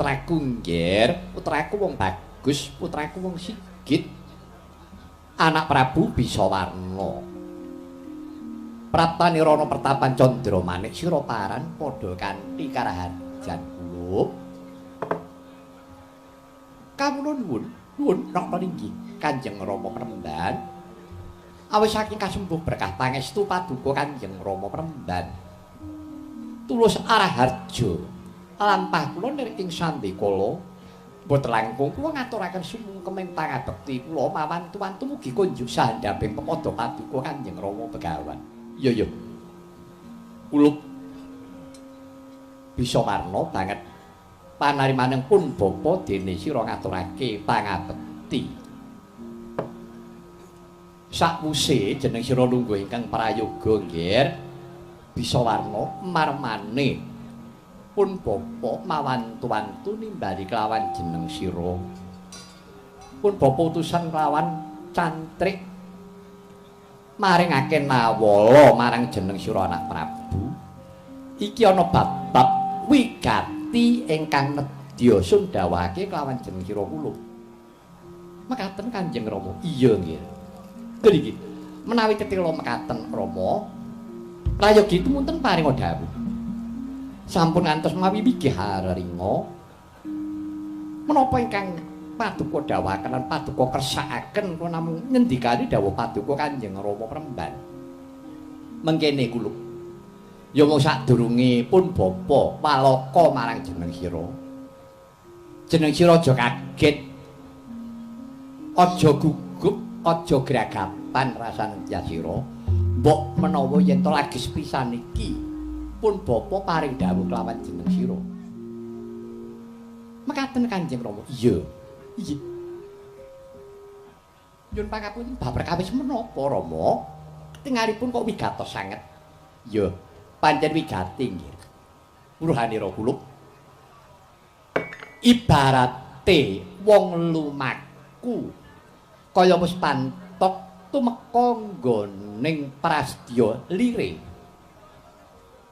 putraku nggir, putraku wong bagus, putraku wong sigit. Anak Prabu Bisawarna. Praptane Rana Pertapan Candramanik sira paran padha kanthi karaharjan kula. Kawula nuwun napa inggih Kanjeng Rama Premban. Awis saking kasembuh berkah pangestu paduka Kanjeng Rama Premban. Tulus araharja lampah kula nirking sandikala boten langkung kula ngaturaken sumengkeming pangabekti kula mawan tuwantu mugi kunjuk sahandhaping pepada paduka Kanjeng Rama Begawan. Ya. Kula Bisawarna banget panarimaning pun bapa dene sira ngaturake pangabekti. Sakwuse jeneng sira lungguh ingkang prayoga nggih Bisawarna marmane pun bapa mawan tuwantu nimbali kelawan jeneng sira. Pun bapa utusan kelawan cantrik maringake nawala marang jeneng sira anak Prabu. Iki ana bab-bab wigati ingkang nedya sundhawake kelawan jeneng sira kula. Mekaten Kanjeng Rama. Iya nggih. Nggih. Menawi ketila mekaten Rama, prayogi tumunten paringa dawuh. Sampun ngantos mawi wigih haringa. Menapa ingkang paduka dawuhaken lan paduka kersakaken kula namung ngendikani dawuh paduka Kanjeng Rama Premban. Mengkene kula. Ya mung sadurunge pun bapa walaka marang jeneng sira. Jeneng sira aja kaget. Aja gugup, aja gragapan rasane sira. Mbok menawa yen to lagi sepisan iki pun bapa paring dawuh kelawan jeneng sira. Mekaten Kanjeng Rama. Iya. Nyun pangapunten bab perkawis menapa Rama? Tingalipun kok wigatos sanget. Ya, pancen wigati nggih. Wuruhanira kula. Ibarate wong lumaku kaya wis pantok tumeka nggoning prastya lire.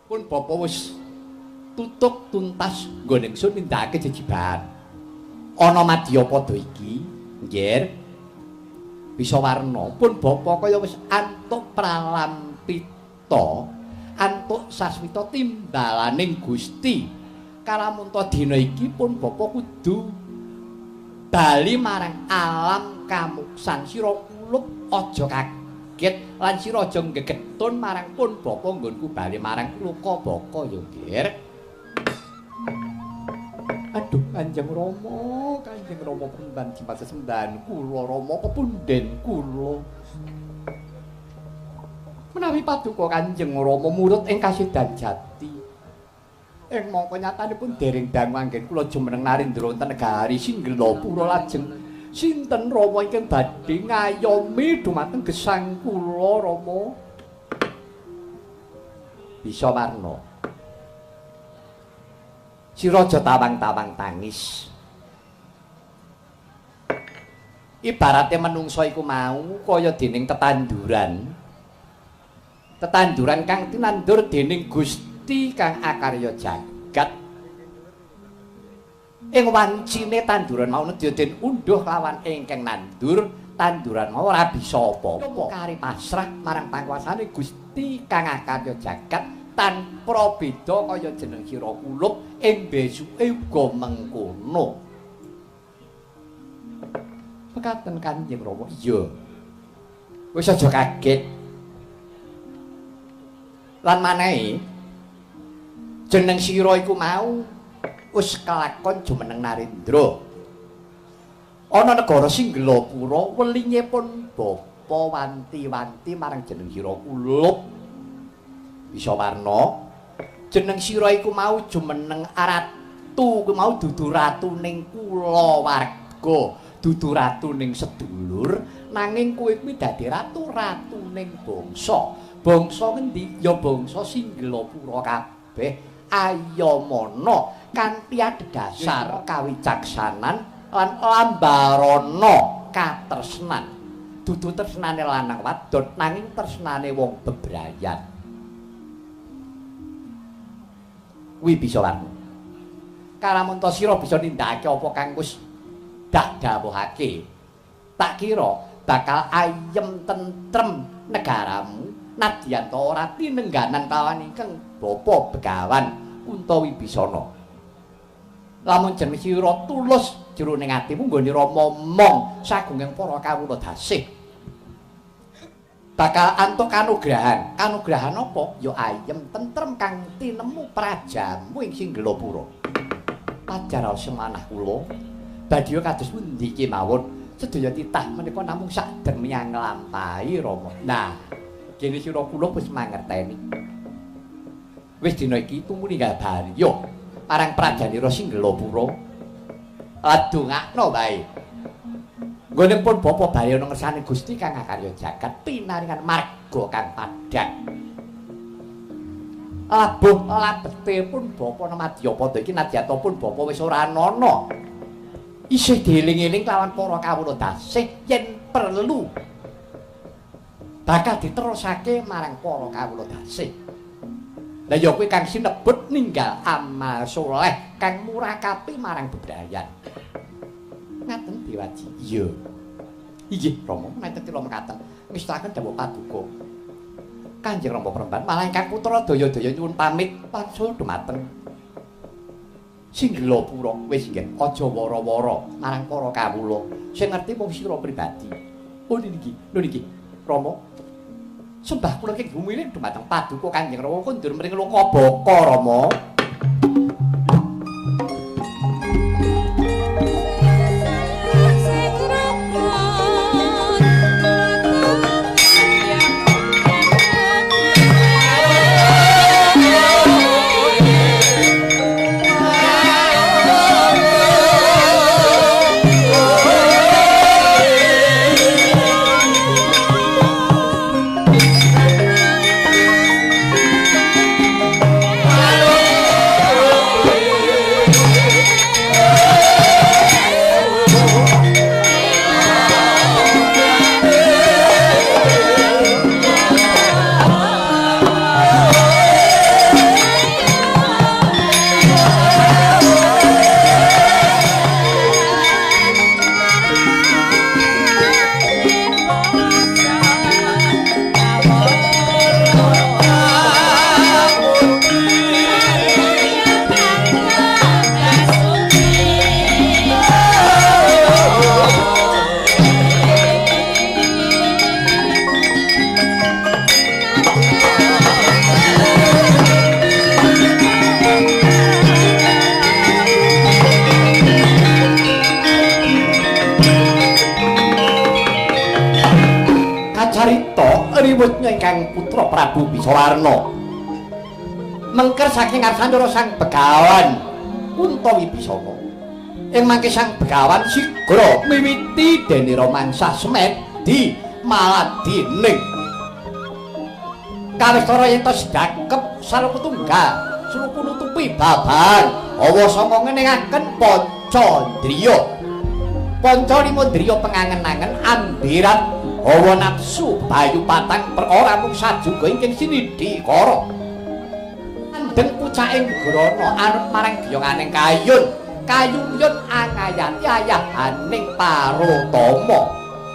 Pun bapa wis tutuk tuntas nggone ingsun nindakake jejibahan. Ana Madyapada iki, nggih. Bisawarna pun bapa kaya wis antuk pralampita, antuk sasmita timbalaning Gusti. Kalamunta dina iki pun bapa kudu bali marang alam kamuksan. Sira kulup aja kaget lan sira aja gegetun marang pun bapa nggonku bali marang luka baka ya nggih. Aduh Kanjeng Rama Premban jimat sesembahan kula Rama pepunden kula. Menawi paduka Kanjeng Rama murut ing kasidan jati. Ing mangka nyatanipun dereng dangu anggen kula jumeneng Narendra wonten negari Singgelapura lajeng sinten Rama ingkang badhe ngayomi dumateng gesang kula Rama. Bisawarna. Sira aja tawang-tawang tangis. Ibarate menungsa iku mau kaya dening tetanduran. Tetanduran kang tinandur dening Gusti kang akarya jagat. Ing wancine tanduran mau nedya den undhuh lawan ingkang nandur tanduran mau ora bisa apa-apa. Kari pasrah marang panguwasane Gusti kang akarya jagat tanpa beda kaya jeneng sira kulup ing besuke uga mengkono. Mekaten Kanjeng Rama. Iya. Wis aja kaget. Lan manehi jeneng sira iku mau wis kelakon jumeneng Narendra. Ana negara Singgelapura welinge pun bapa wanti-wanti marang jeneng sira kulup. Bisawarna jeneng sira iku mau jumeneng ratu, ku mau dudu ratuning kulawarga, dudu ratuning sedulur, nanging kowe kuwi dadi ratuning bangsa. Bangsa ngendi? Ya bangsa Singgelapura kabeh. Ayamana kanthi adhedhasar kawicaksanan lan lambarana katresnan. Dudu tresnane lanang wadon nanging tresnane wong bebrayan. Kuwi Bisawarna. karamunta sira bisa nindakake apa kang wis dak dawuhake. Tak kira bakal ayem tentrem negaramu nadyan ta ora tinengganan kawan ingkang Bapa Begawan Untawibisana. Lamun jeneng sira tulus jroning atimu nggone Rama mong sagunging para kawula dasih. Bakal antuk kanugrahan. Kanugrahan apa? Ya ayem tentrem kang tinemu prajamu ing Singgelapura. Pajar semanah kula badya kados pundi kemawon sedaya titah menika namung sakdemiang nglampahi Rama. Nah, kene sira kula wis mangerteni. Wis dina iki tumuli ngabarya marang prajanira Singgelapura. Adungakno bae. Nggone pun Bapa Baryana ngersani Gusti kang akarya jagat pinaringan marga kang padhang. Labuh labete pun Bapa Namadyapada iki nadyan pun Bapa wis ora ana. Isih dieling-eling lawan para kawula dasih yen perlu bakal diterusake marang para kawula dasih. Lah ya kuwi kang sinebut ninggal amal saleh kang murakapi marang bebrayan. Ngaten Dewaji. Iya. Inggih Rama, nenten kula mekaten ngestakaken dawuh paduka. Kanjeng Rama Premban malah ingkang putra daya-daya nyuwun pamit wangsul dumateng Singgelapura. Wis nggih, aja wara-wara marang para kawula. Sing ngerti mung sira pribadi. Oh niki Rama. Sembah kula ing gumiling dumateng paduka Kanjeng Rama kondur mring loka baka Rama. Ingkang putra Prabu Bisawarna mengker saking Arsanara Sang Begawan Untawibisana. Ing mangke Sang Begawan sigra miwiti dene romansah semedi maladining kawistara yen to sedakep sarupa tunggal surupa nutupi baban awa sanga ngeningaken Pancandriya. Pancalima-driya pengangen-angen ambirat hawa nafsu bayu patang perkara mung sajuga ingkang sinidhikara. Andeng pucaking grana anut marang giyonganing kayun kayuyun angayati ayahaning Parotama.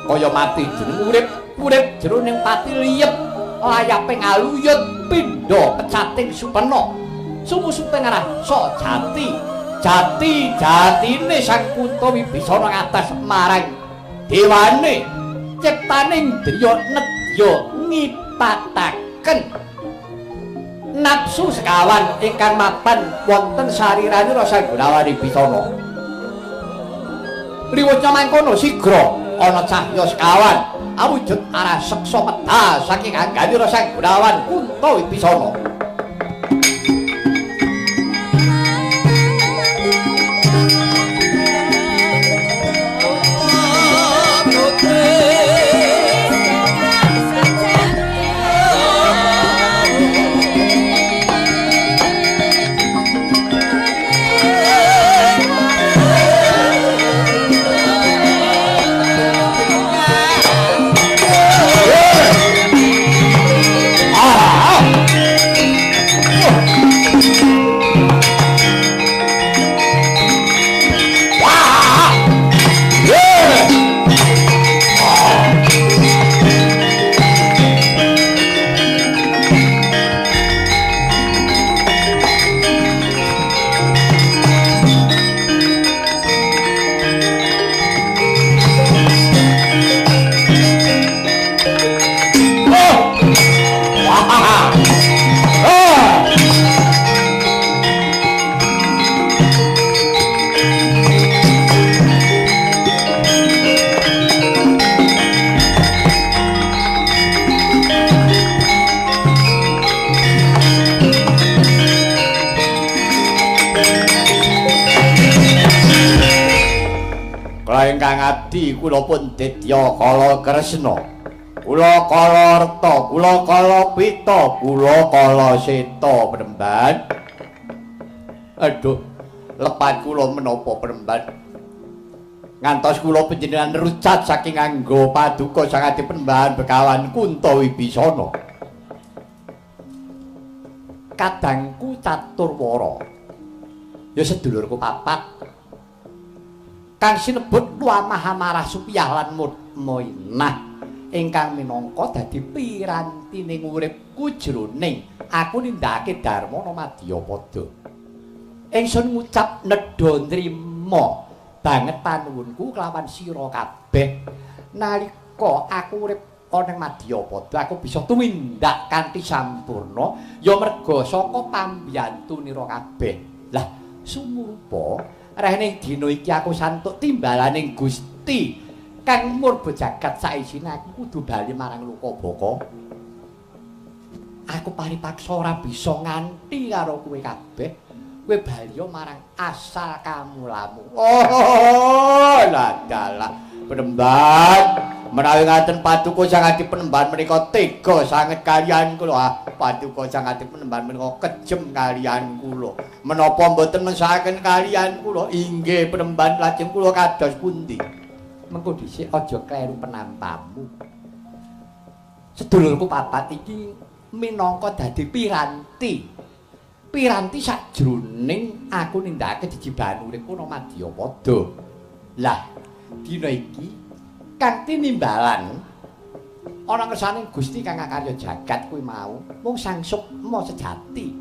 Kaya mati jeneng urip, urip jroning pati liyep, layaping aluyut pindha pecating supena. Sumu-suping rasa jati. Jati-jatine Sang Untawibisana ngatas marang dewane ciptaning driya nedya ngipataken nafsu sekawan ingkang mapan wonten sariranira Sang Gunawanibisana. Riwuca mangkono sigra ana cahya sekawan awujud arah seksa medal saking angganira Sang Gunawan Untawibisana. Kula ingkang abdi kula pun Dedya Kala Kresna. Kula Kala Reta, kula Kala Pita, kula Kala Seta Penemban. Aduh, lepat kula menapa Penemban. Ngantos kula panjenengan rucat saking nganggo paduka Sang Adi Penemban Begawan Kunto Wibisana. Kadangku Caturwara. Ya sedulurku papat. Kang sinebut Tuwa Mahamarah Supiyah lan Moinah ingkang minangka dadi pirantining uripku jroning aku nindakake dharma Madyapada. Ingsun ngucap nedha nrima banget panuwunku kelawan sira kabeh nalika aku urip ana ing Madyapada aku bisa tumindak kanthi sampurna ya merga saka pambiyantu nira kabeh. Lah sumurupa rene dina iki aku santuk timbalaning Gusti kang murba jagat saisine aku kudu bali marang Lokabaka. Aku paripaksa ora bisa nganti karo kowe kabeh. Kowe bali marang asal kamulamu. Oh, lah dalah Penemban. Menawi ngaten paduka Sang Adi Penemban menika tega sanget kaliyan kula. Paduka Sang Adi Penemban menika kejem kaliyan kula. Menapa mboten mensahaken kaliyan kula? Inggih Penemban lajeng kula kados pundi? Mengko dhisik aja kleru penampamu. Sedulurku papat iki minangka dadi piranti. Piranti sajroning aku nindakake jejiban uripku ana Madyapada. Lah, dina iki kanthi nimbalan ana kersaning Gusti kang karya jagat kuwi mau mung sang sukma sejati.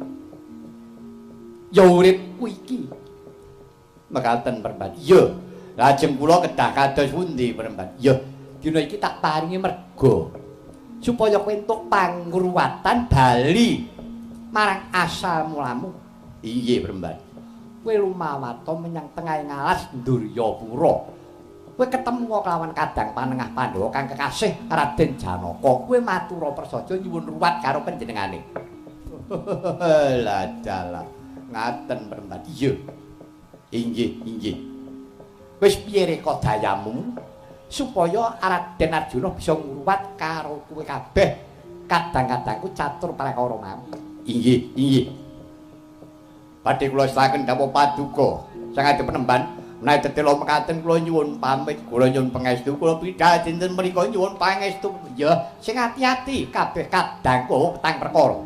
Ya uripku iki mekaten Penemban. Ya, lajeng kula kedah kados pundi Penemban? Ya, dina iki tak paringi merga supaya kowe entuk pangruwatan bali marang asal mulamu. Iye Penemban. Kowe lumawata menyang tengahing alas Duryapura. Kowe ketemu kelawan kadang panengah Pandhawa kang kekasih Raden Janaka. Kowe matura prasaja nyuwun ruwat karo panjenengane. Lah dalah. Ngaten Penemban. Iya. Inggih, inggih. Wis piye reka dayamu supaya Raden Arjuna bisa ngruwat karo kowe kabeh kadang-kadangku catur prakara mau. Inggih, inggih. Badhe kula seraken dawuh paduka Sang Adi Penemban menawi tetela mekaten kula nyuwun pamit, kula nyuwun pangestu, kula pidhah dinten mriku nyuwun pangestu. Ya, sing ati-ati kabeh kadangku petang perkara.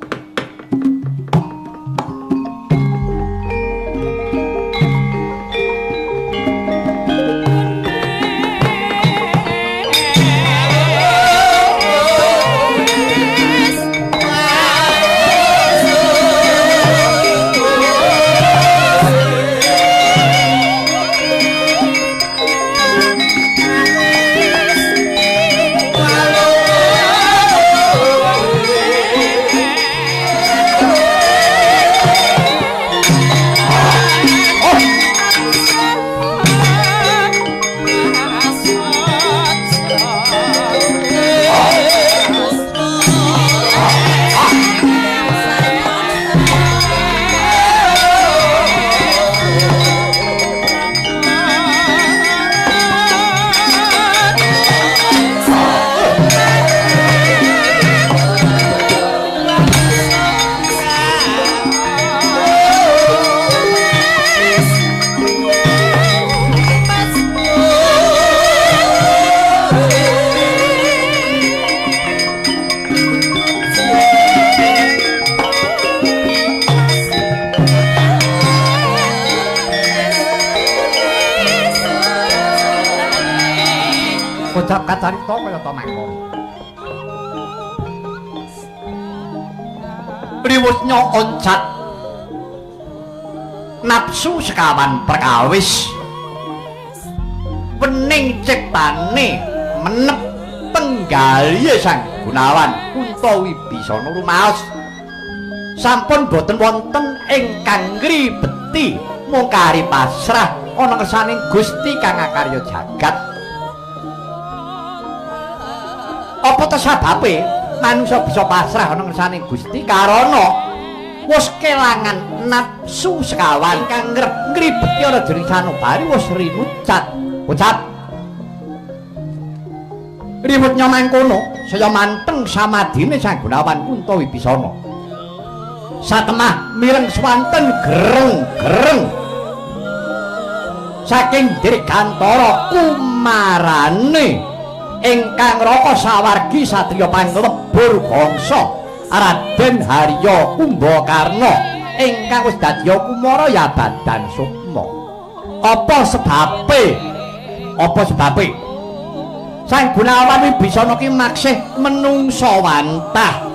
Bocap kacarita kaya ta mangkon. Riwutnya oncat nafsu sekawan perkawis wening ciptane menep penggalih Sang Gunawan Kunto Wibisana rumaos sampun boten wonten ingkang ngribeti mung kari pasrah ana kersaning Gusti kang karya jagat. Apa to sababe manungsa bisa pasrah ana ngersane Gusti karana wis kelangan nafsu sekawan kang ngribeti ana jering sanubari wis rinucat. Ucap Riwutnya mangkono saya manteng samadine Sang Gunawan Kunto Wibisana. Satemah mireng swanten gereng-gereng saking Dirgantara kumarane ingkang raka sawargi satriya panglebur bangsa Raden Harya Kumbakarna ingkang wis dadya kumara yabadan sukma. Apa sebabe? Sang Gunawan Wibisana ki maksih menungsa wantah.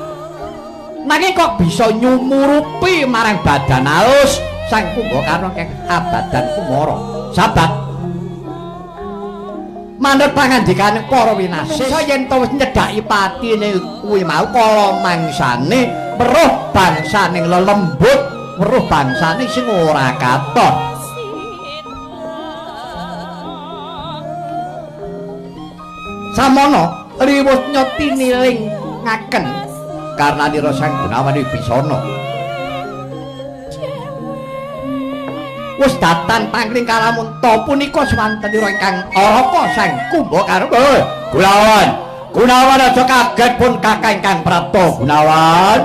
Nanging kok bisa nyumurupi marang badan alus Sang Kumbakarna kang abadan kumara. Sabat. Manut pangandikaning para winasih, yen to wis nyedhaki patine kuwi mau kala mangsane weruh bangsaning lelembut, weruh bangsaning sing ora katon. Samono riwutnya tiniling ngaken karnanira Sang Gunawan Wibisana wis datan pangling kalamunta punika swantenira ingkang arapa Sang Kumbakarna. Gunawan aja kaget pun kakang Kang Prapta Gunawan.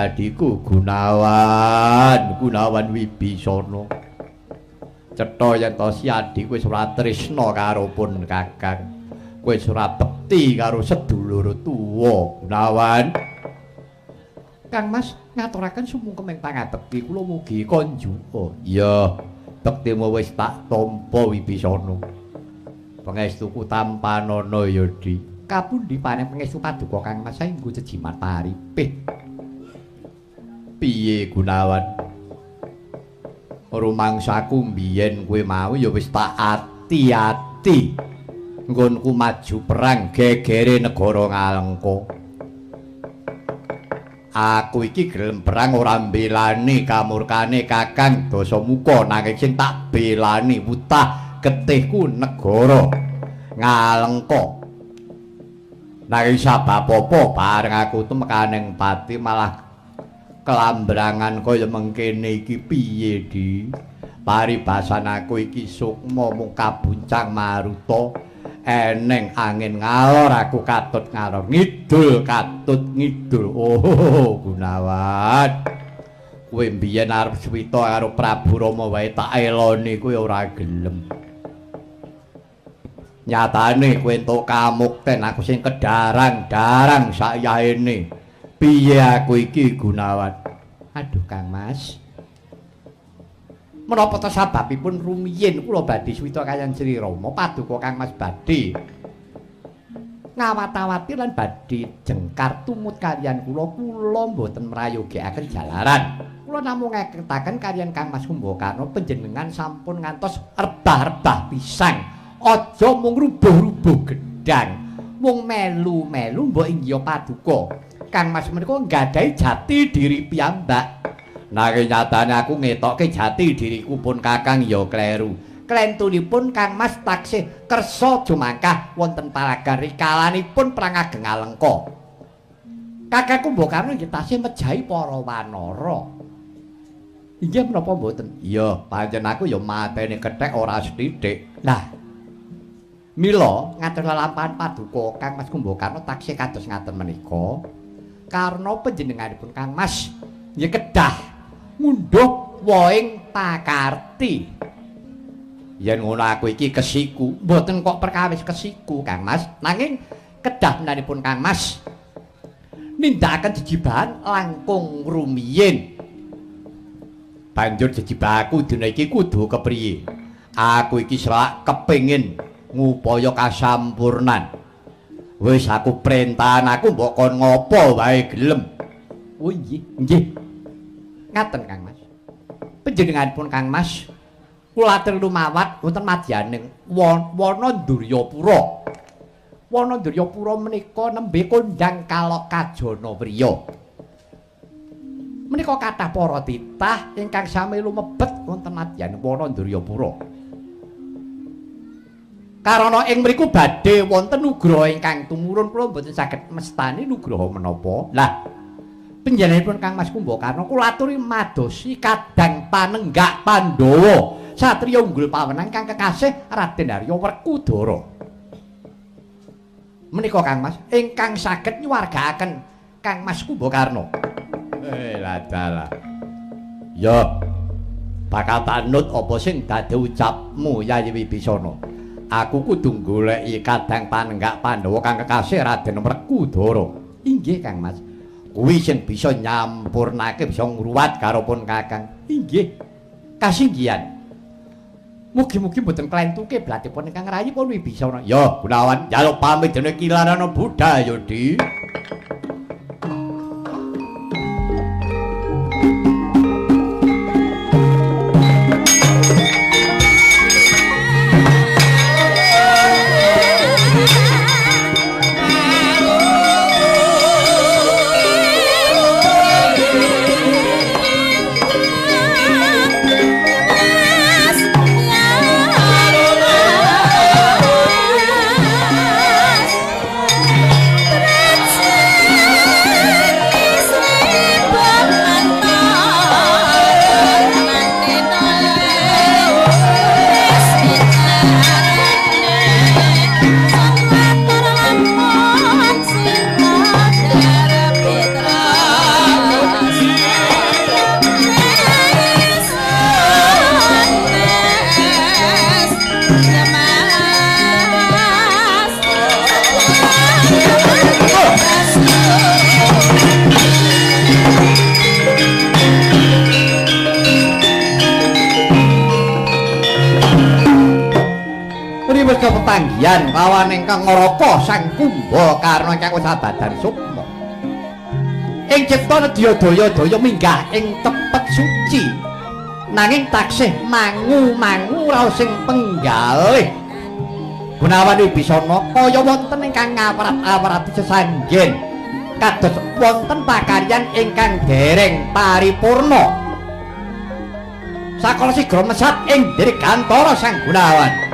Adikku Gunawan Wibisana cetha yen to si adikku wis ora tresna karo pun kakang, kowe wis ora bekti karo sedulur tuwa. Gunawan Kang Mas ngaturaken sumungkem ing pangabekti kula mugi konjuka. Iya, bektimu wis tak tampa Wibisana. Pangestuku tampanana ya Di. Kapundi paring pangestu paduka Kang Mas saengga jejimat paripih. Piye Gunawan? Rumangsaku mbiyen kowe mau ya wis tak ati-ati nggonku maju perang gegere negara Ngalengka. Aku iki gelem perang ora mbelani kamurkane Kakang Dasamuka, nanging sing tak belani wutah getihku negara Ngalengka. Nanging sabab apa bareng aku temekaning pati malah kelambrangan kaya mengkene iki piye Di? Paribasan aku iki sukma mung kabuncang maruta eneng angin ngalor aku katut ngalor ngidul katut ngidul. Oh Gunawan, kowe mbiyen arep swita karo Prabu Rama wae tak eloni kowe ora gelem. Nyatane kowe entuk kamukten aku sing kedarang-darang sakyaene. Piye aku iki Gunawan? Aduh Kang Mas, menapa to sababipun rumiyin kula badhe swita kaliyan Sri Rama paduka Kang Mas badhe ngawat-awati lan badhe jengkar tumut kaliyan kula mboten mrayogekaken jalaran. Kula namung ngeketaken kaliyan Kang Mas Kumbakarna panjenengan sampun ngantos rebah-rebah pisang. Aja mung rubuh-rubuh gedang, mung melu-melu mbok inggih paduka Kang Mas menika nggadahi jati diri piyambak. Nanging nyatane aku ngetokke jati diriku pun Kakang ya kleru. Klentunipun Kang Mas taksih kersa jumangkah wonten palagan rikalanipun perang ageng Alengka. Kakang Kumbakarna nggih tasih mejahi para wanara. Inggih menapa mboten? Iya, pancen aku ya mateni kethek ora sithik. Nah, mila ngatur lelampahan paduka Kang Mas Kumbakarna taksih kados ngaten menika. Karena panjenenganipun Kang Mas nggih kedah ngundhuh woing pakarti. Yen ngono aku iki kesiku, mboten kok perkawis kesiku Kang Mas, nanging kedah menanipun Kang Mas nindakaken jejibahan langkung rumiyin. Banjur jejibahaku dina iki kudu kepriye? Aku iki selak kepengin ngupaya kasampurnan. Wis aku perintahan aku mbok kon ngopo wae gelem. Oh nggih. Ngaten Kang Mas. Panjenenganipun Kang Mas Kula aturi lumawat wonten madyaning wana Duryapura. Wana Duryapura menika nembe kondhang kalok kajana priya. Menika kathah para titah ingkang sami lumebet wonten madyaning wana Duryapura. Karana ing mriku badhe wonten nugraha ingkang tumurun kula mboten saged mestani nugraha menapa. Lah panjenenganipun Kang Mas Kumbakarna kula aturi madosi kadang panenggak Pandhawa satriya unggul pawenang kang kekasih Raden Harya Werkudara. Menika Kang Mas ingkang saged nyuwargakaken Kang Mas Kumbakarna. Lah dalah. Ya bakal tanut apa sing dadi ucapmu Yayi Wibisana. Aku kudu goleki kadang panenggak Pandhawa kang kekasih Raden Werkudara. Inggih Kang Mas. Kuwi sing bisa nyampurnake bisa ngruwat karo pun Kakang. Inggih. Kasinggihan. Mugi-mugi mboten klentuke blatipun ingkang rayi pun Wibisana. Ya, Gunawan njaluk pamit dene Kilarana Budaya, Di. Panggihan kawan ingkang ngrapa Sang Kumbakarna ingkang sabadan sukma. Ing cipta Daya minggah ing tepet suci. Nanging taksih mangu-mangu raos sing penggalih. Gunawan Wibisana kaya wonten ingkang ngawrat-awrati sesanggen. Kados wonten pakaryan ingkang dereng paripurna. Sakala sigra mesat ing dirgantara Sang Gunawan.